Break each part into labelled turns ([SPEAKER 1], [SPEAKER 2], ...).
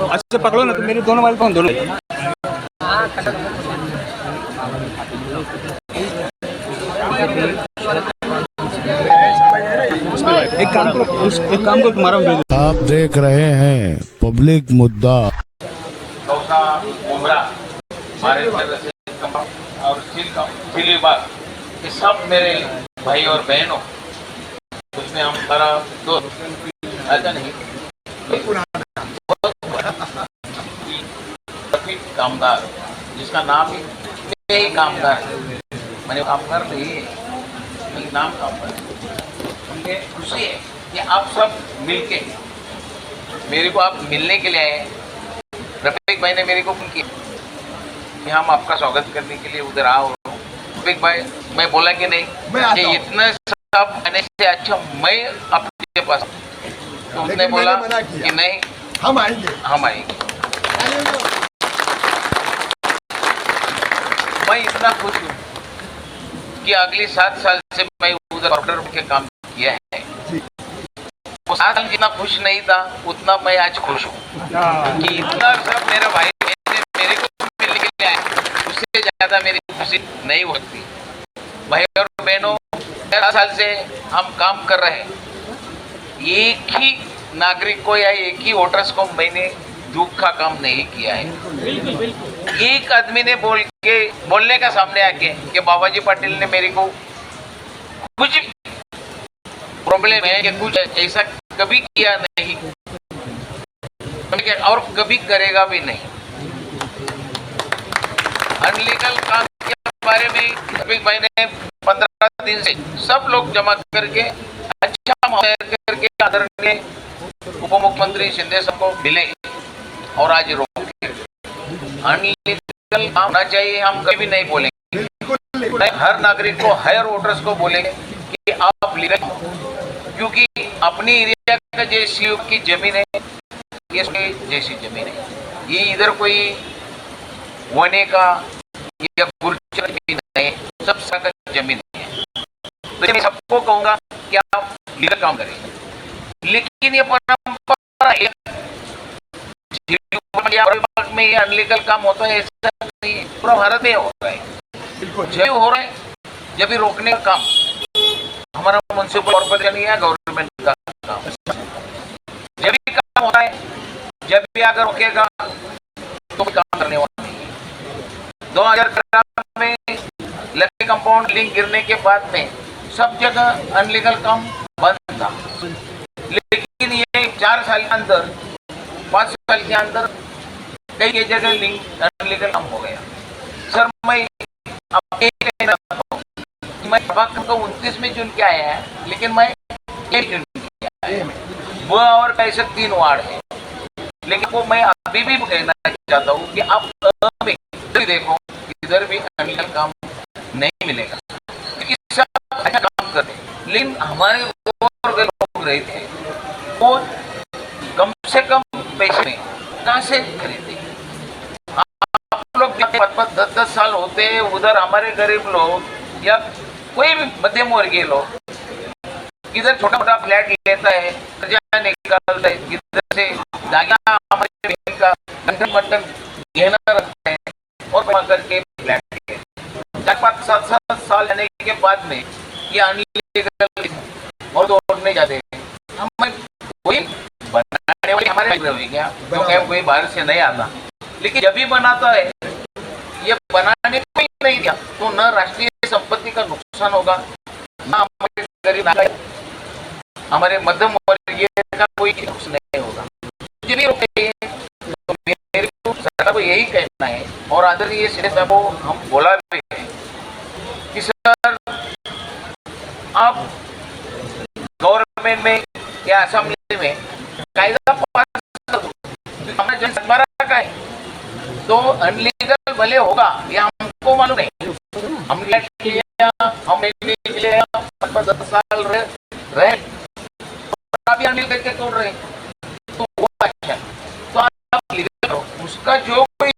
[SPEAKER 1] अच्छा पकड़ो ना, तो मेरे दोनों मोबाइल फोन दोनों। एक काम करो तुम्हारा।
[SPEAKER 2] आप देख रहे हैं पब्लिक मुद्दा।
[SPEAKER 3] गौसा उमरा हमारे और स्टील विभाग, ये सब मेरे भाई और बहनों, उसमें हम सारा दोस्त ऐसा नहीं कामदार, जिसका नाम ही कामदार है। मैंने कामगार नहीं है, मेरा नाम कामगार है। मुझे खुशी है कि आप सब मिलके मेरे को आप मिलने के लिए आए। रफीक भाई ने मेरे को फोन किया कि हम आपका स्वागत करने के लिए उधर आओ। रफीक भाई, मैं बोला कि नहीं कि इतना सब आने से अच्छा मैं आपके पास, तो उसने बोला कि नहीं हम आएंगे। मैं इतना खुश हूँ कि अगले 7 साल से मैं उधर ऑर्डर के काम किया है। वो 7 साल जितना खुश नहीं था उतना मैं आज खुश हूँ कि इतना सब मेरा भाई मेरे को मिलने के लिए आए। उससे ज्यादा मेरी खुशी नहीं होती। भाई और बहनों, 7 साल से हम काम कर रहे हैं। एक ही नागरिक को या एक ही वोटर्स को मैंने दुख का काम नहीं किया है। एक आदमी ने बोलने का सामने आके कि बाबाजी पाटिल ने मेरे को कुछ प्रॉब्लम है कि कुछ ऐसा कभी किया नहीं और कभी करेगा भी नहीं। अनलीगल काम के बारे में रफीक भाई ने 15 दिन से सब लोग जमा करके अच्छा करके आदरणीय उप मुख्यमंत्री शिंदे साहब को मिले और आज रोके। अनलीगल काम होना चाहिए, हम कभी नहीं बोलेंगे। हर नागरिक को, हर वोटर्स को बोलेंगे कि आप लीगल, क्योंकि अपनी एरिया का जैसी की जमीन है, ये जैसी जमीन है, ये इधर कोई होने का या गुर्जर जमीन नहीं, सब का जमीन है। तो मैं सबको कहूंगा कि आप लीगल काम करें, लेकिन ये परंपरा में ये अनलीगल काम होता है ऐसा नहीं है। पूरा भारत में हो रहा है। जब हो रहा है, जब भी रोकने का काम हमारा म्युनिसिपल कॉर्पोरेशन या गवर्नमेंट का काम, जब भी काम होता है, जब भी अगर रोकेगा तो काम करने वाला नहीं है। 2013 में लकी कंपाउंड लिंक गिरने के बाद में सब जगह अनलीगल काम बंद था, लेकिन ये 4 साल के अंदर, 5 साल के अंदर कई जगह लिंक अनलीगल काम हो गया। सर, मैं आपके कहना चाहता हूँ कि मैं 29 में चुन के आया है, लेकिन मैं 1 चुन के आया है। वो और कैसे 3 वार्ड है, लेकिन वो मैं अभी भी कहना चाहता हूँ कि आप देखो इधर भी अनलीगल काम नहीं मिलेगा, क्योंकि सब अच्छा काम करते हैं। लेकिन हमारे और लोग रहते हैं, वो कम से कम पैसे में कहाँ से खरीदे। आप लोग 10-10 साल होते हैं उधर, हमारे गरीब लोग या कोई भी मध्यम वर्गीय लोग इधर छोटा मोटा फ्लैट लेता है, कर्जा निकालता है, इधर से जागा हमारे बहन का बंटन गहना रखते हैं और जमा करके फ्लैट 4-5-7 साल रहने के बाद में ये अनलीगल और तोड़ने जाते हैं। हम कोई बनाने वाले हमारे क्या, तो कोई बाहर से नहीं आता, लेकिन जब भी बनाता है ये बनाने को ही नहीं दिया तो न राष्ट्रीय संपत्ति का नुकसान होगा, न हमारे गरीब हमारे मध्यम वर्गीय का कोई नुकसान नहीं होगा। मुझे भी रोके तो मेरे को सरकार को यही कहना है, और आदरणीय शिंदे साहब को हम बोला भी है कि सर, आप गवर्नमेंट में या असेंबली में कायदा पास कर दो, हमारा जनसंघ का है, तो अनलीगल भले होगा या हमको मालूम नहीं, हम लिया 10 साल रहे अभी अनलीगल के तोड़ रहे, तो वो अच्छा, तो आप लीगल करो। उसका जो कोई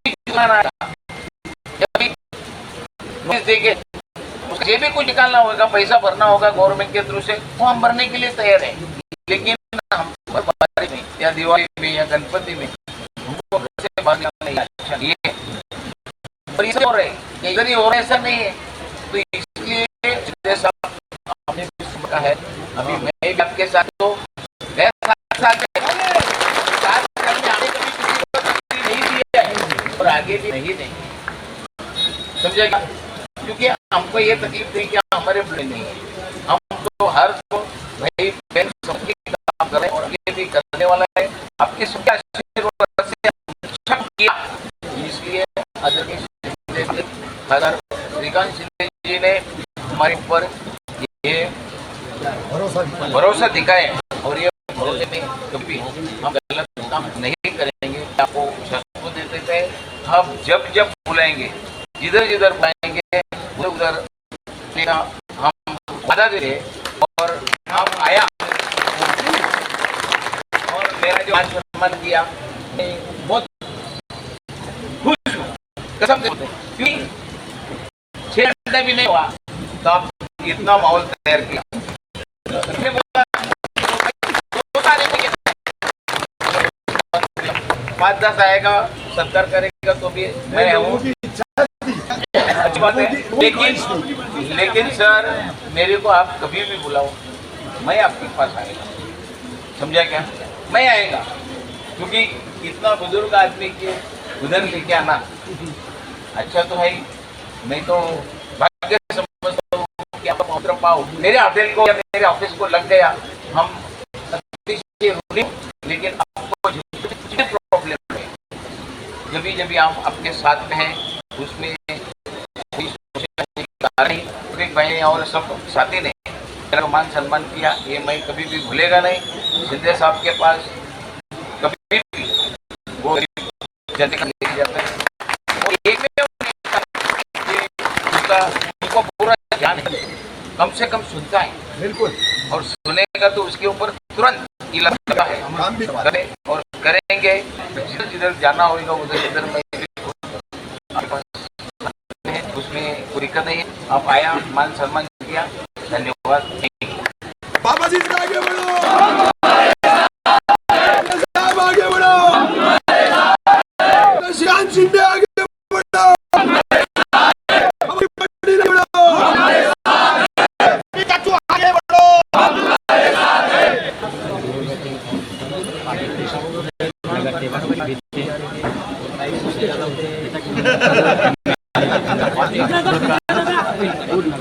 [SPEAKER 3] जब भी नोटिस देंगे उसका जे भी कुछ निकालना होगा, पैसा भरना होगा गवर्नमेंट के थ्रू से, वो हम भरने के लिए तैयार हैं। लेकिन हम पर बारी में या दिवाली में या गणपति में हमको घर से बाहर निकलना नहीं अच्छा नहीं है। और ये हो रहे हैं, इधर ही हो रहे, ऐसा नहीं है। तो इसलिए जैसा आपने कहा है, अभी मैं भी आपके साथ तो साथ करने आने कभी किसी को तकलीफ नहीं दिया है और आगे भी नहीं देंगे, समझेगा? क्योंकि हमको ये तकलीफ नहीं कि हमारे बड़े नहीं है, हम तो हर को भाई बहन सबके काम कर रहे हैं और आगे भी करने वाला है। आपके सबके आशीर्वाद से अच्छा किया, इसलिए आदरणीय श्रीकांत शिंदे जी ने हमारे ऊपर ये भरोसा दिखाए और ये भरोसे में कभी हम गलत काम नहीं करेंगे। आपको शर्त दे देते हैं, हम जब जब बुलाएंगे, जिधर जिधर बुलाएंगे उधर हम वादा दे रहे और आप आया और मेरा जो आज सम्मान किया, मैं बहुत खुश हूँ कसम से। क्योंकि 6 घंटे भी नहीं हुआ तो आप इतना माहौल तैयार किया। 5-10 आएगा, 70 करेगा तो भी मैं हूँ, अच्छी बात है। लेकिन सर मेरे को आप कभी भी बुलाओ, मैं आपके पास आएगा, समझा क्या? मैं आएगा, क्योंकि इतना बुजुर्ग आदमी के उधर लेके आना अच्छा तो है। मैं तो भाग्य समझता हूँ कि आप मौका पाओ। मेरे होटल को या मेरे ऑफिस को लग गया, हम लेकिन आपको प्रॉब्लम है, जब आप अपने साथ में हैं उसमें एक भाई और सब साथी ने मेरा मान सम्मान किया, ये मैं कभी भी भूलेगा नहीं। शिंदे साहब के पास कभी भी वो जनता का लेके जाता है और एक उनको पूरा ध्यान है, कम से कम सुनता है, बिल्कुल, और सुनेगा तो उसके ऊपर तुरंत इलाज है, हम करें और करेंगे। जिधर जाना होगा उधर मैं उसमें कोई दिक्कत नहीं है। आप आया, मान सम्मान किया, धन्यवाद।
[SPEAKER 4] बाबा जी से आगे बढ़ो, आगे बढ़ो, श्रीकांत शिंदे आगे बढ़ो, आगे बढ़ो।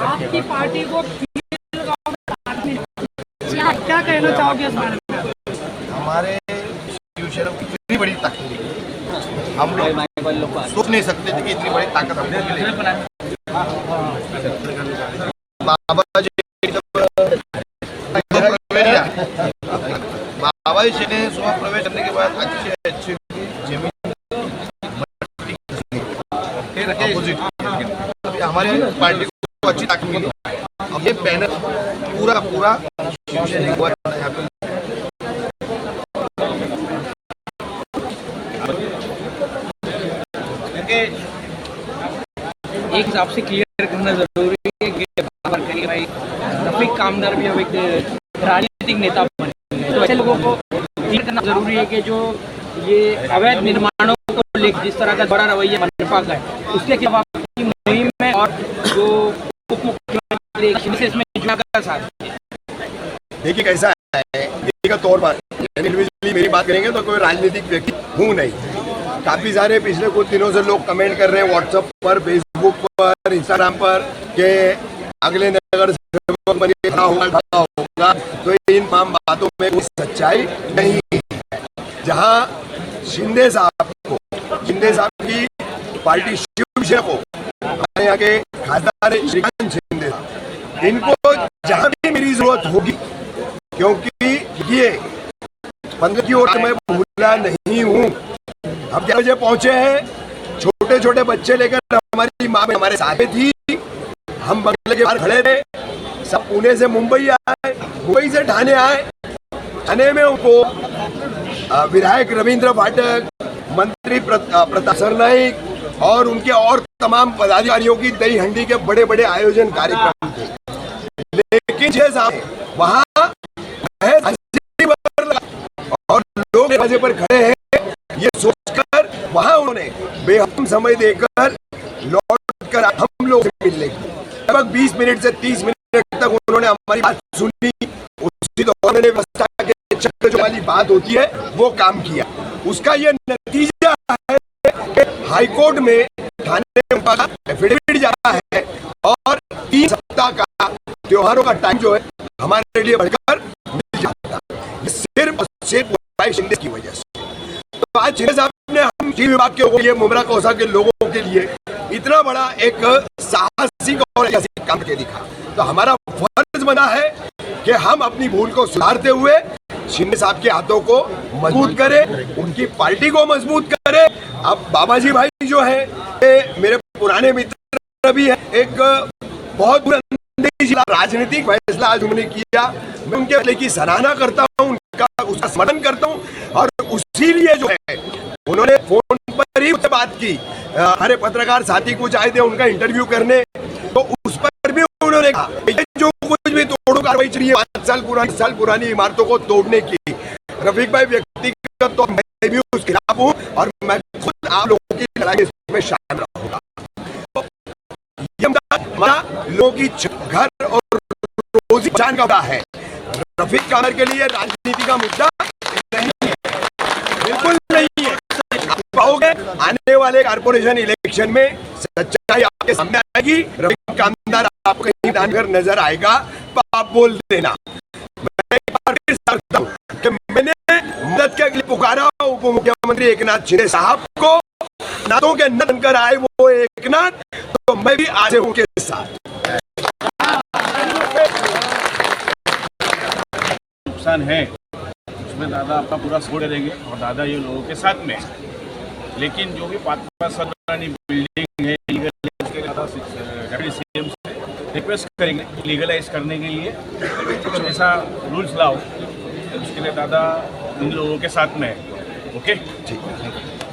[SPEAKER 5] आपकी पार्टी को क्या कहना चाहोगे इस बारे में?
[SPEAKER 4] हमारे शिवसेना की इतनी बड़ी ताकत है, हम लोग सोच नहीं सकते थे कि इतनी बड़ी ताकत हमको मिलेगी। बाबा जी ने सुबह प्रवेश करने के बाद अच्छी जमीन अपोजिट हमारी पार्टी को अच्छी ताकत मिली। अब ये बैनर पूरा शिवसेना हुआ यहाँ पे।
[SPEAKER 6] एक हिसाब से क्लियर करना जरूरी है कि भाई रफीक कामदार भी अब एक राजनीतिक नेता बने, तो ऐसे लोगों को क्लियर करना जरूरी है कि जो ये अवैध निर्माणों को लेकर जिस तरह का बड़ा रवैया मनपा का है, उसके खिलाफ आपकी मुहिम में और जो उप मुख्यमंत्री इसमें जुड़ा का साथ।
[SPEAKER 4] देखिए कैसा है, व्यक्तिगत तौर पर इंडिविजुअली मेरी बात करेंगे तो कोई राजनीतिक व्यक्ति हूँ नहीं। काफी सारे पिछले कुछ दिनों से लोग कमेंट कर रहे हैं व्हाट्सएप पर, फेसबुक पर, इंस्टाग्राम पर कि अगले नगर सेवक बने होगा, तो इन तमाम बातों में कोई सच्चाई नहीं है। जहां शिंदे साहब की पार्टी शिवसेना को, हमारे यहाँ के खासदार श्रीकांत शिंदे साहब, इनको जहां भी मेरी जरूरत होगी, क्योंकि ये 15 की ओर मैं भूला नहीं हूँ। अब क्या बजे पहुंचे हैं, छोटे छोटे बच्चे लेकर हमारी माँ हमारे साथ थी, हम बंगले के बाहर खड़े थे, सब पुणे से मुंबई आए, मुंबई से ठाणे आए। ठाणे में उनको विधायक रविंद्र फाटक, मंत्री प्रताप सरनाईक, और उनके और तमाम पदाधिकारियों की दही हंडी के बड़े बड़े आयोजन कार्यक्रम थे। लेकिन छह साहब वहाँ और लोग दरवाजे पर खड़े हैं ये सोचकर वहाँ उन्होंने बेहद समय देकर लौट कर हम लोग से मिलने की लगभग 20 मिनट से 30 मिनट तक उन्होंने हमारी बात सुनी। उसी दौरान व्यवस्था के चक्कर जो वाली बात होती है वो काम किया। उसका ये नतीजा है कि हाईकोर्ट में थाने में एफिडेविट जाता है और 3 सप्ताह का त्योहारों का टाइम जो है हमारे लिए बढ़कर मिल जाता है। ये सिर्फ भाई शिंदे की वजह से। तो आज शिंदे साहब ने हम जी विभाग के लिए मुमरा कोसा के लोगों के लिए इतना बड़ा एक साहसिक और ऐतिहासिक काम करके दिखा। तो हमारा फर्ज बना है कि हम अपनी भूल को सुधारते हुए शिंदे साहब के हाथों को मजबूत करें, उनकी पार्टी को मजबूत करें। अब बाबाजी भाई जो है मेरे पुराने मित्र भी है, एक बहुत राजनीतिक फैसला आज उन्होंने किया। मैं उनके फैसले की सराहना करता हूँ, उसका समर्थन करता हूँ और उसी लिए जो है उन्होंने फोन पर ही उससे बात की। हमारे पत्रकार साथी कुछ आए थे उनका इंटरव्यू करने, तो उस पर भी उन्होंने कहा जो कुछ भी तोड़ो कार्रवाई चल रही है 5 साल पुरानी इमारतों को तोड़ने की, रफीक भाई व्यक्तिगत तो मैं भी उसके खिलाफ हूँ और मैं खुद आप लोगों की लड़ाई में शामिल रहूंगा। हमारा लोगों की घर और रोजी बचाने का मुद्दा है, रफीक कामर के लिए राजनीति का मुद्दा नहीं है, बिल्कुल नहीं है। आप पाओगे आने वाले कारपोरेशन इलेक्शन में सच्चाई आपके सामने आएगी। रफीक कामदार आपको कहीं जानकर नजर आएगा तो आप बोल देना। मैं एक बार फिर कहता हूं कि मैंने मदद के लिए पुकारा उप मुख्यमंत्री एकनाथ शिंदे साहब को, नातों के न बनकर आए वो एकनाथ, तो मैं भी आज उनके साथ।
[SPEAKER 7] नुकसान है उसमें दादा आपका पूरा सपोर्ट करेंगे और दादा ये लोगों के साथ में। लेकिन जो भी 5 साल पुरानी बिल्डिंग है लीगल, उसके दादा CM से रिक्वेस्ट करेंगे लीगलाइज करने के लिए कुछ ऐसा रूल्स लाओ, उसके लिए दादा इन लोगों के साथ में है। ओके, ठीक है।